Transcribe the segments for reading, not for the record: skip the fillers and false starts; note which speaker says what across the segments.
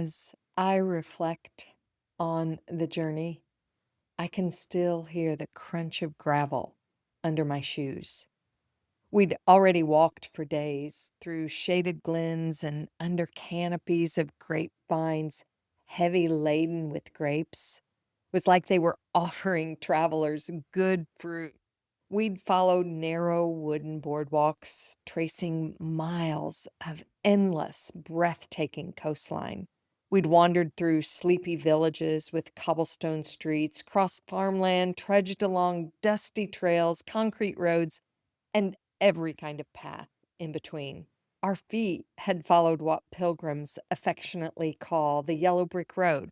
Speaker 1: As I reflect on the journey, I can still hear the crunch of gravel under my shoes. We'd already walked for days through shaded glens and under canopies of grapevines, heavy laden with grapes. It was like they were offering travelers good fruit. We'd followed narrow wooden boardwalks, tracing miles of endless, breathtaking coastline. We'd wandered through sleepy villages with cobblestone streets, crossed farmland, trudged along dusty trails, concrete roads, and every kind of path in between. Our feet had followed what pilgrims affectionately call the yellow brick road,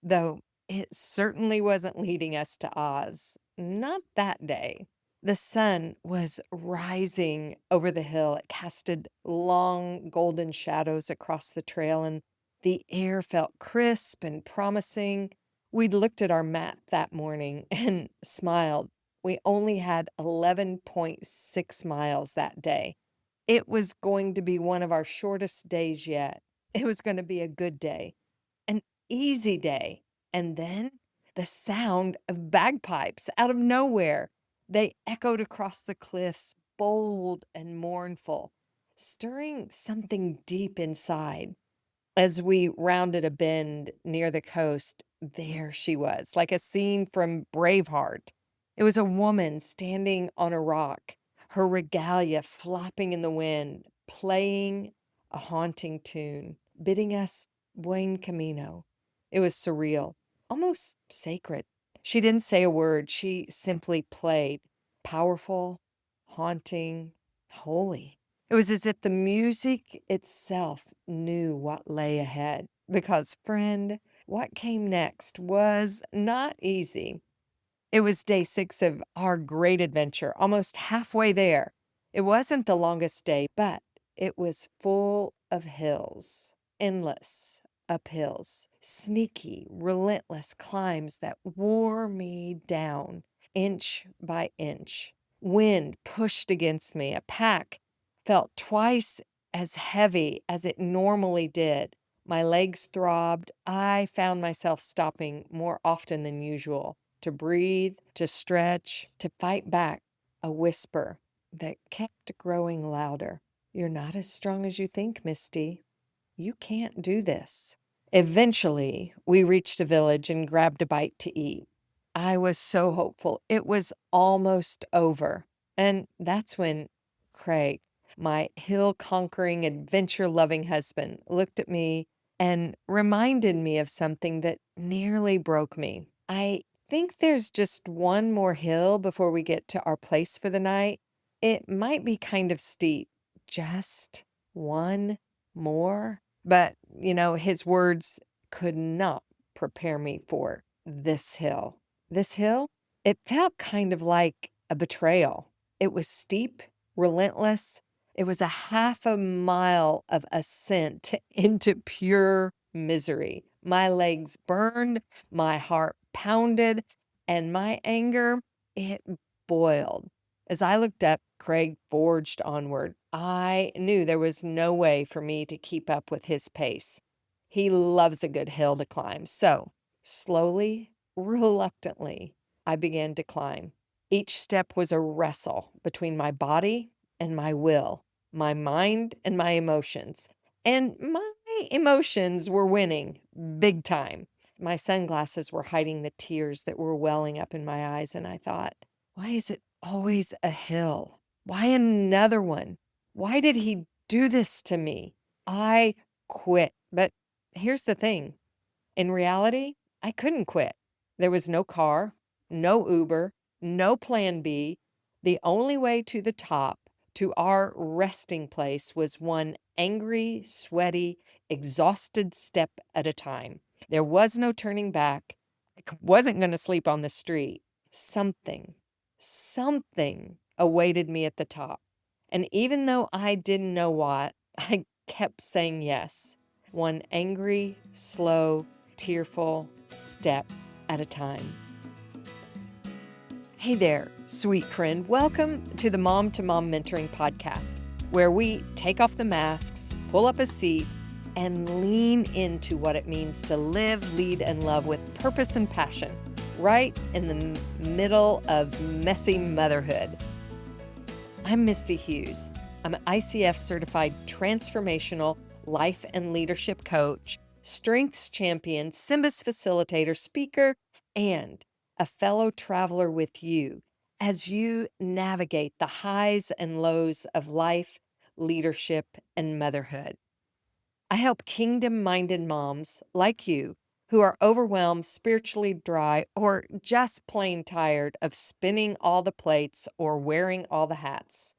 Speaker 1: though it certainly wasn't leading us to Oz. Not that day. The sun was rising over the hill. It casted long golden shadows across the trail, and the air felt crisp and promising. We'd looked at our map that morning and smiled. We only had 11.6 miles that day. It was going to be one of our shortest days yet. It was going to be a good day, an easy day. And then the sound of bagpipes out of nowhere. They echoed across the cliffs, bold and mournful, stirring something deep inside. As we rounded a bend near the coast, there she was, like a scene from Braveheart. It was a woman standing on a rock, her regalia flapping in the wind, playing a haunting tune, bidding us buen camino. It was surreal, almost sacred. She didn't say a word, she simply played, powerful, haunting, holy. It was as if the music itself knew what lay ahead. Because, friend, what came next was not easy. It was day 6 of our great adventure, almost halfway there. It wasn't the longest day, but it was full of hills, endless uphills, sneaky, relentless climbs that wore me down inch by inch. Wind pushed against me. A pack felt twice as heavy as it normally did. My legs throbbed. I found myself stopping more often than usual to breathe, to stretch, to fight back a whisper that kept growing louder. You're not as strong as you think, Misty. You can't do this. Eventually, we reached a village and grabbed a bite to eat. I was so hopeful. It was almost over. And that's when Craig, my hill conquering, adventure loving husband, looked at me and reminded me of something that nearly broke me. I think there's just one more hill before we get to our place for the night. It might be kind of steep. Just one more. But, his words could not prepare me for this hill. This hill, it felt kind of like a betrayal. It was steep, relentless. It was a half a mile of ascent into pure misery. My legs burned, my heart pounded, and my anger, it boiled. As I looked up, Craig forged onward. I knew there was no way for me to keep up with his pace. He loves a good hill to climb. So, slowly, reluctantly, I began to climb. Each step was a wrestle between my body and my will, my mind and my emotions. And my emotions were winning big time. My sunglasses were hiding the tears that were welling up in my eyes, and I thought, why is it always a hill? Why another one? Why did he do this to me? I quit. But here's the thing. In reality, I couldn't quit. There was no car, no Uber, no plan B. The only way to the top, to our resting place, was one angry, sweaty, exhausted step at a time. There was no turning back. I wasn't going to sleep on the street. Something awaited me at the top. And even though I didn't know what, I kept saying yes. One angry, slow, tearful step at a time. Hey there, sweet friend. Welcome to the Mom to Mom Mentoring Podcast, where we take off the masks, pull up a seat, and lean into what it means to live, lead, and love with purpose and passion, right in the middle of messy motherhood. I'm Misty Hughes. I'm an ICF certified transformational life and leadership coach, strengths champion, Symbis facilitator, speaker, and a fellow traveler with you as you navigate the highs and lows of life, leadership, and motherhood. I help kingdom-minded moms like you who are overwhelmed, spiritually dry, or just plain tired of spinning all the plates or wearing all the hats.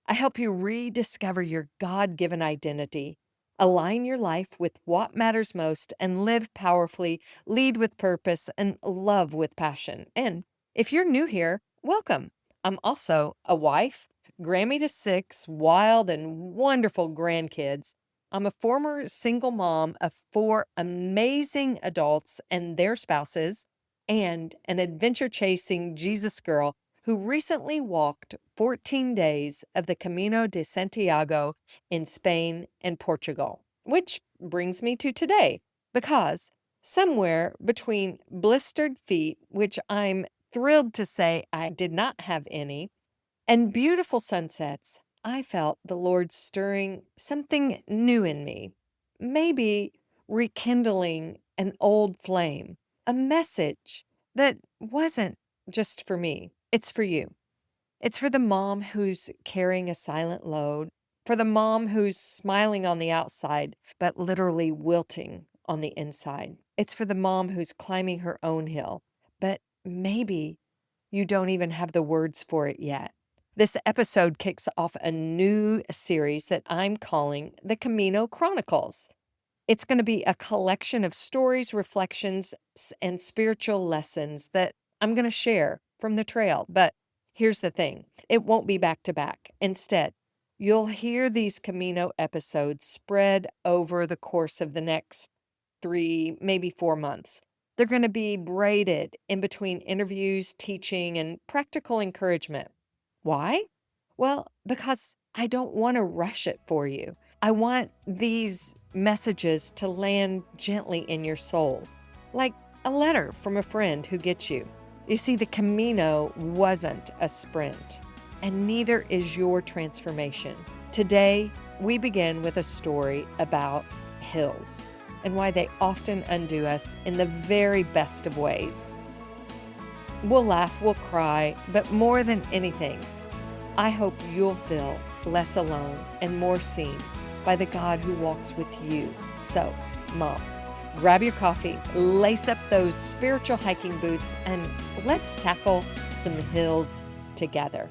Speaker 1: I help you rediscover your God-given identity, align your life with what matters most, and live powerfully, lead with purpose, and love with passion. And if you're new here, welcome. I'm also a wife, Grammy to 6 wild and wonderful grandkids. I'm a former single mom of 4 amazing adults and their spouses, and an adventure-chasing Jesus girl who recently walked 14 days of the Camino de Santiago in Spain and Portugal. Which brings me to today, because somewhere between blistered feet, which I'm thrilled to say I did not have any, and beautiful sunsets, I felt the Lord stirring something new in me, maybe rekindling an old flame, a message that wasn't just for me, it's for you. It's for the mom who's carrying a silent load, for the mom who's smiling on the outside, but literally wilting on the inside. It's for the mom who's climbing her own hill, but maybe you don't even have the words for it yet. This episode kicks off a new series that I'm calling the Camino Chronicles. It's going to be a collection of stories, reflections, and spiritual lessons that I'm going to share from the trail. But here's the thing, it won't be back to back. Instead, you'll hear these Camino episodes spread over the course of the next 3, maybe 4 months. They're going to be braided in between interviews, teaching, and practical encouragement. Why? Well, because I don't want to rush it for you. I want these messages to land gently in your soul, like a letter from a friend who gets you. You see, the Camino wasn't a sprint, and neither is your transformation. Today, we begin with a story about hills and why they often undo us in the very best of ways. We'll laugh, we'll cry, but more than anything, I hope you'll feel less alone and more seen by the God who walks with you. So, Mom, grab your coffee, lace up those spiritual hiking boots, and let's tackle some hills together.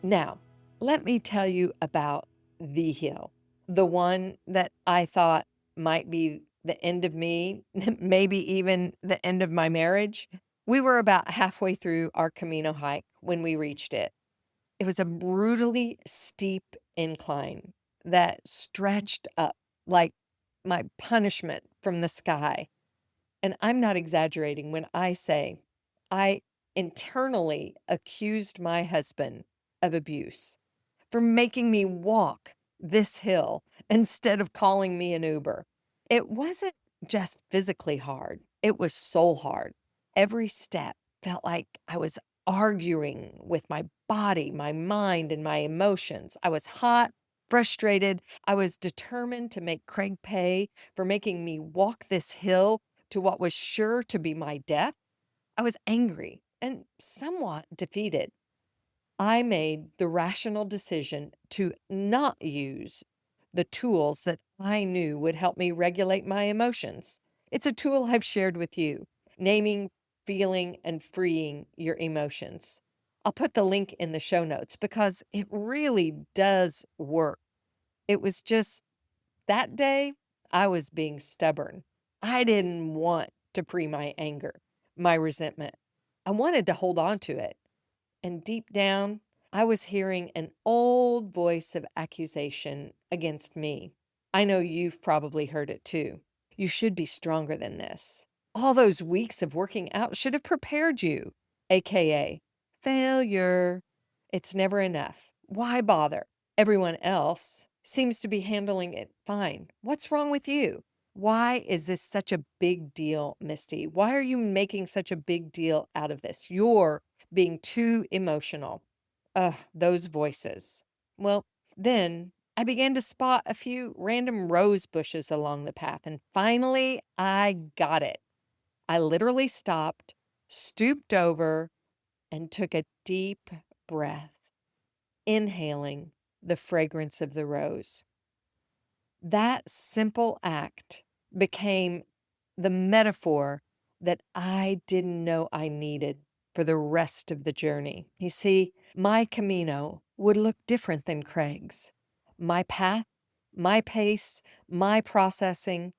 Speaker 1: Now, let me tell you about the hill, the one that I thought might be the end of me, maybe even the end of my marriage. We were about halfway through our Camino hike when we reached it. It was a brutally steep incline that stretched up like my punishment from the sky. And I'm not exaggerating when I say I internally accused my husband of abuse for making me walk this hill instead of calling me an Uber. It wasn't just physically hard, it was soul hard. Every step felt like I was arguing with my body, my mind, and my emotions. I was hot, frustrated. I was determined to make Craig pay for making me walk this hill to what was sure to be my death. I was angry and somewhat defeated. I made the rational decision to not use the tools that I knew would help me regulate my emotions. It's a tool I've shared with you, naming, feeling, and freeing your emotions. I'll put the link in the show notes because it really does work. It was just that day I was being stubborn. I didn't want to free my anger, my resentment. I wanted to hold on to it. And deep down, I was hearing an old voice of accusation against me. I know you've probably heard it too. You should be stronger than this. All those weeks of working out should have prepared you, AKA failure. It's never enough. Why bother? Everyone else seems to be handling it fine. What's wrong with you? Why is this such a big deal, Misty? Why are you making such a big deal out of this? You're being too emotional. Ugh, those voices. Well, then I began to spot a few random rose bushes along the path, and finally I got it. I literally stopped, stooped over, and took a deep breath, inhaling the fragrance of the rose. That simple act became the metaphor that I didn't know I needed for the rest of the journey. You see, my Camino would look different than Craig's. My path, my pace, my processing,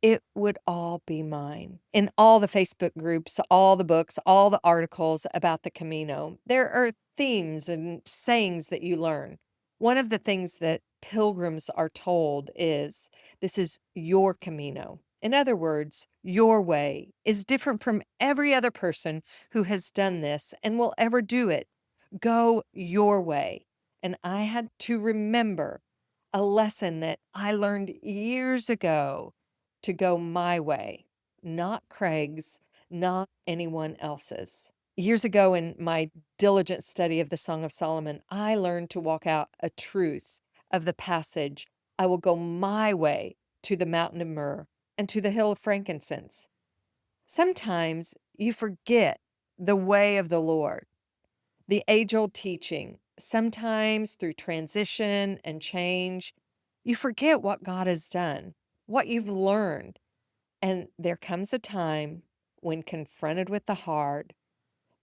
Speaker 1: it would all be mine. In all the Facebook groups, all the books, all the articles about the Camino, there are themes and sayings that you learn. One of the things that pilgrims are told is this is your Camino. In other words, your way is different from every other person who has done this and will ever do it. Go your way. And I had to remember a lesson that I learned years ago to go my way, not Craig's, not anyone else's. Years ago, in my diligent study of the Song of Solomon, I learned to walk out a truth of the passage I will go my way to the mountain of myrrh and to the hill of frankincense. Sometimes you forget the way of the Lord, the age old teaching. Sometimes through transition and change, you forget what God has done, what you've learned. And there comes a time when confronted with the hard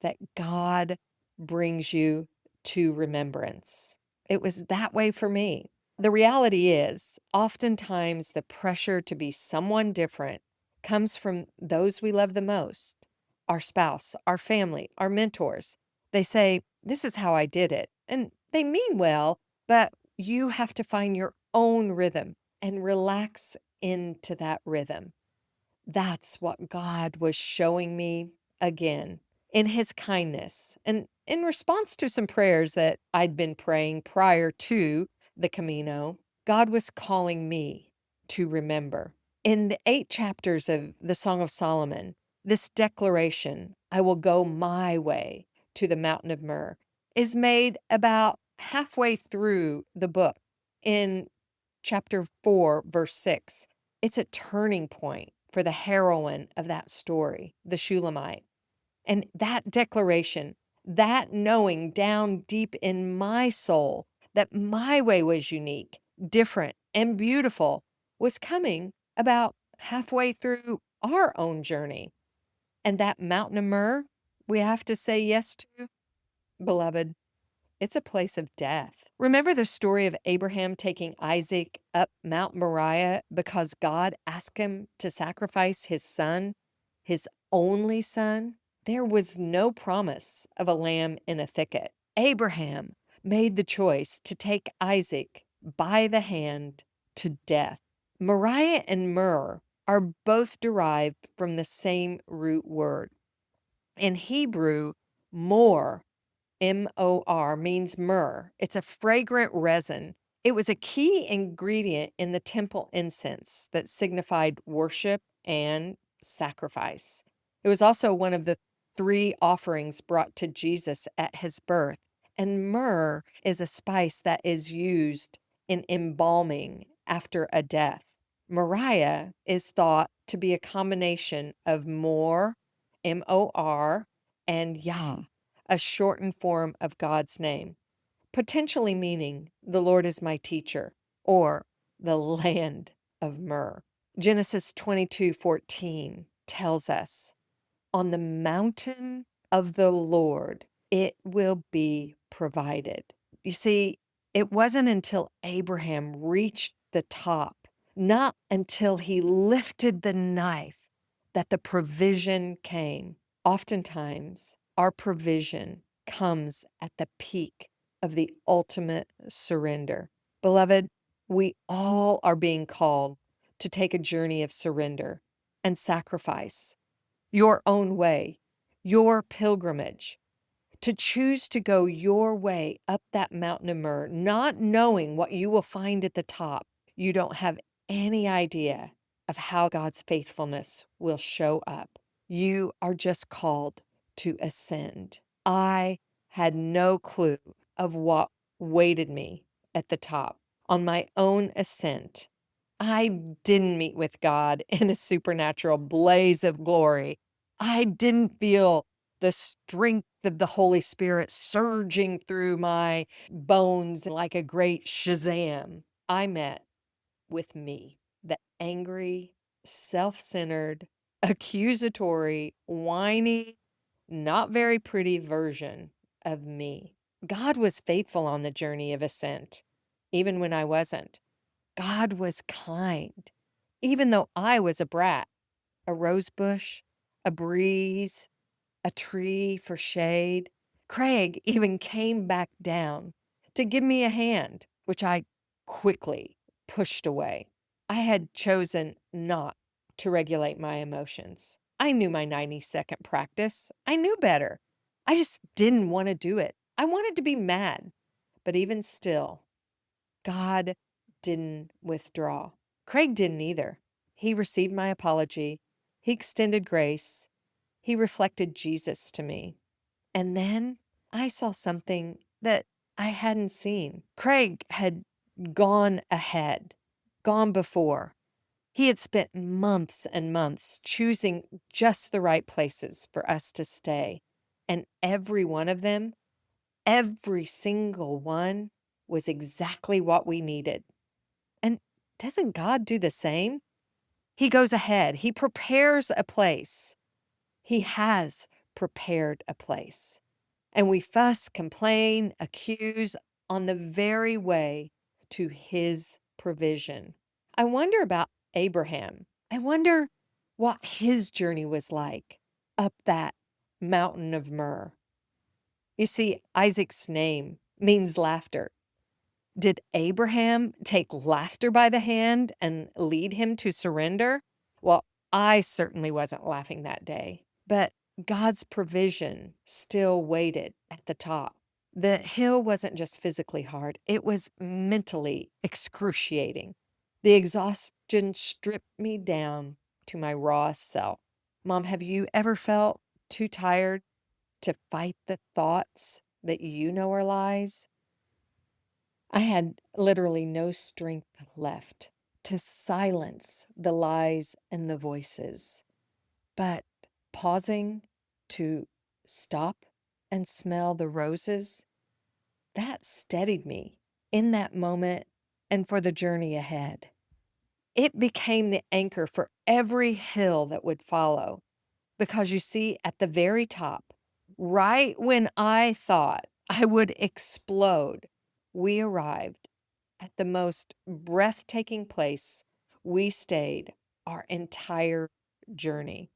Speaker 1: that God brings you to remembrance. It was that way for me. The reality is, oftentimes the pressure to be someone different comes from those we love the most, our spouse, our family, our mentors. They say, "This is how I did it." And they mean well, but you have to find your own rhythm and relax into that rhythm. That's what God was showing me again in his kindness and in response to some prayers that I'd been praying prior to the Camino. God was calling me to remember. In the 8 chapters of the Song of Solomon, this declaration, I will go my way to the mountain of myrrh, is made about halfway through the book in chapter 4, verse 6. It's a turning point for the heroine of that story, the Shulamite. And that declaration, that knowing down deep in my soul that my way was unique, different, and beautiful, was coming about halfway through our own journey. And that mountain of myrrh we have to say yes to, beloved, it's a place of death. Remember the story of Abraham taking Isaac up Mount Moriah because God asked him to sacrifice his son, his only son? There was no promise of a lamb in a thicket. Abraham made the choice to take Isaac by the hand to death. Moriah and myrrh are both derived from the same root word. In Hebrew, more MOR means myrrh. It's a fragrant resin. It was a key ingredient in the temple incense that signified worship and sacrifice. It was also one of the 3 offerings brought to Jesus at his birth. And myrrh is a spice that is used in embalming after a death. Moriah is thought to be a combination of more, MOR, and Yah, a shortened form of God's name, potentially meaning the Lord is my teacher or the land of myrrh. Genesis 22:14 tells us, on the mountain of the Lord it will be provided. You see, it wasn't until Abraham reached the top, not until he lifted the knife, that the provision came. Oftentimes, our provision comes at the peak of the ultimate surrender. Beloved, we all are being called to take a journey of surrender and sacrifice, your own way, your pilgrimage. to choose to go your way up that mountain of myrrh, not knowing what you will find at the top. You don't have any idea of how God's faithfulness will show up. You are just called to ascend. I had no clue of what waited me at the top. On my own ascent, I didn't meet with God in a supernatural blaze of glory. I didn't feel the strength of the Holy Spirit surging through my bones like a great Shazam. I met with me, the angry, self centered, accusatory, whiny, not very pretty version of me. God was faithful on the journey of ascent, even when I wasn't. God was kind, even though I was a brat, a rose bush, a breeze, a tree for shade. Craig even came back down to give me a hand, which I quickly pushed away. I had chosen not to regulate my emotions. I knew my 90-second practice. I knew better. I just didn't want to do it. I wanted to be mad. But even still, God didn't withdraw. Craig didn't either. He received my apology. He extended grace. He reflected Jesus to me. And then I saw something that I hadn't seen. Craig had gone ahead, gone before. He had spent months and months choosing just the right places for us to stay. And every one of them, every single one, was exactly what we needed. And doesn't God do the same? He goes ahead, He prepares a place. He has prepared a place. And we fuss, complain, accuse on the very way to His provision. I wonder about Abraham. I wonder what his journey was like up that mountain of myrrh. You see, Isaac's name means laughter. Did Abraham take laughter by the hand and lead him to surrender? Well, I certainly wasn't laughing that day, but God's provision still waited at the top. The hill wasn't just physically hard, it was mentally excruciating. The exhaustion stripped me down to my rawest self. Mom, have you ever felt too tired to fight the thoughts that you know are lies? I had literally no strength left to silence the lies and the voices. But pausing to stop and smell the roses, that steadied me in that moment and for the journey ahead. It became the anchor for every hill that would follow. Because you see, at the very top, right when I thought I would explode, we arrived at the most breathtaking place we stayed our entire journey.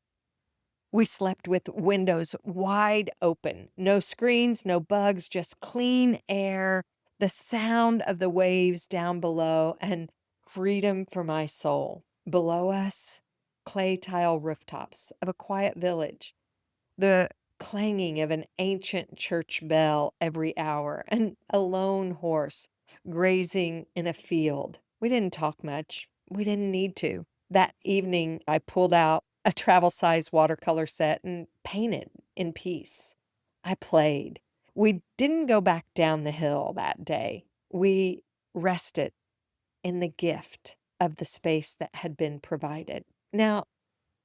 Speaker 1: We slept with windows wide open, no screens, no bugs, just clean air, the sound of the waves down below, and freedom for my soul. Below us, clay tile rooftops of a quiet village, the clanging of an ancient church bell every hour, and a lone horse grazing in a field. We didn't talk much. We didn't need to. That evening, I pulled out a travel size watercolor set and painted in peace. I played. We didn't go back down the hill that day. We rested in the gift of the space that had been provided. Now,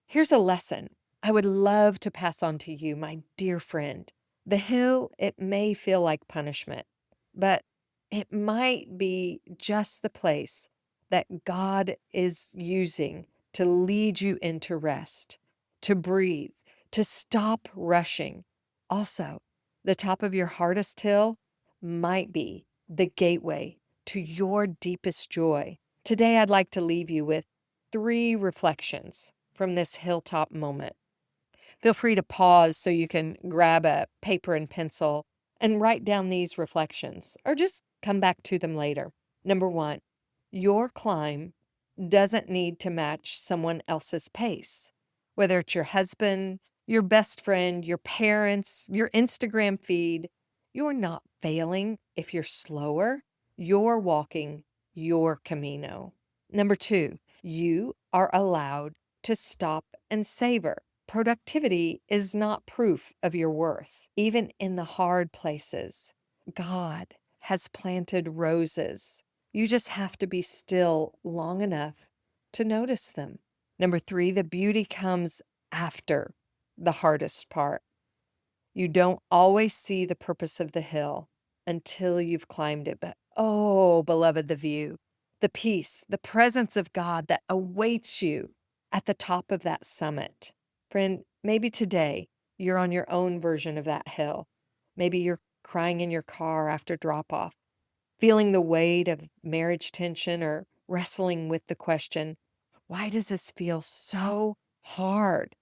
Speaker 1: here's a lesson I would love to pass on to you, my dear friend. The hill, it may feel like punishment, but it might be just the place that God is using to lead you into rest, to breathe, to stop rushing. Also, the top of your hardest hill might be the gateway to your deepest joy. Today, I'd like to leave you with 3 reflections from this hilltop moment. Feel free to pause so you can grab a paper and pencil and write down these reflections, or just come back to them later. Number 1, your climb doesn't need to match someone else's pace. Whether it's your husband, your best friend, your parents, your Instagram feed. You're not failing if you're slower. You're walking your Camino. Number 2, you are allowed to stop and savor. Productivity is not proof of your worth, even in the hard places. God has planted roses. You just have to be still long enough to notice them. Number 3, the beauty comes after the hardest part. You don't always see the purpose of the hill until you've climbed it. But oh, beloved, the view, the peace, the presence of God that awaits you at the top of that summit. Friend, maybe today you're on your own version of that hill. Maybe you're crying in your car after drop off, feeling the weight of marriage tension, or wrestling with the question, why does this feel so hard?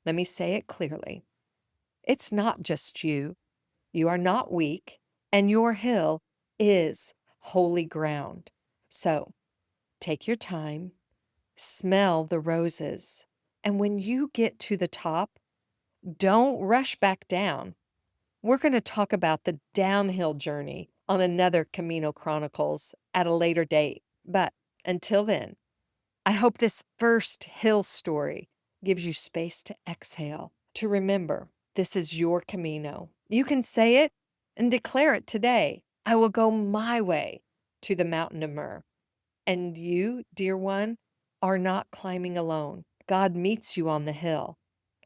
Speaker 1: Let me say it clearly. It's not just you. You are not weak, and your hill is holy ground. So take your time, smell the roses, and when you get to the top, don't rush back down. We're going to talk about the downhill journey on another Camino Chronicles at a later date. But until then, I hope this first hill story gives you space to exhale, to remember this is your Camino. You can say it and declare it today. I will go my way to the mountain of myrrh. And you, dear one, are not climbing alone. God meets you on the hill.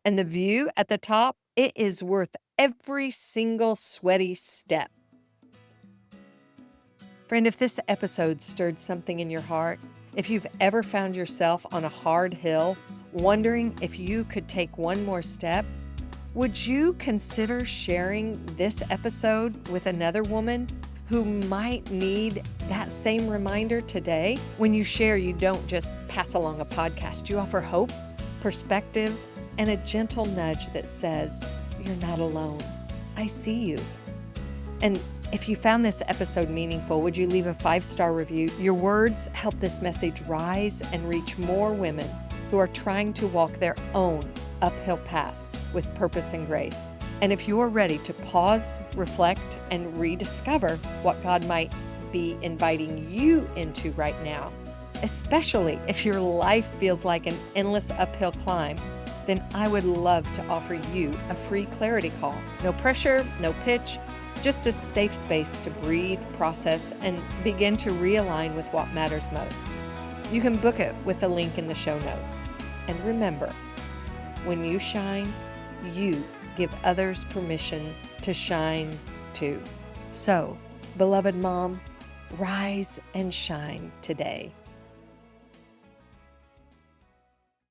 Speaker 1: And the view at the top, it is worth every single sweaty step. Friend, if this episode stirred something in your heart, if you've ever found yourself on a hard hill, wondering if you could take one more step, would you consider sharing this episode with another woman who might need that same reminder today? When you share, you don't just pass along a podcast. You offer hope, perspective, and a gentle nudge that says, you're not alone. I see you. And if you found this episode meaningful, would you leave a 5-star review? Your words help this message rise and reach more women who are trying to walk their own uphill path with purpose and grace. And if you're ready to pause, reflect, and rediscover what God might be inviting you into right now, especially if your life feels like an endless uphill climb, then I would love to offer you a free clarity call. No pressure, no pitch, just a safe space to breathe, process, and begin to realign with what matters most. You can book it with a link in the show notes. And remember, when you shine, you give others permission to shine too. So, beloved mom, rise and shine today.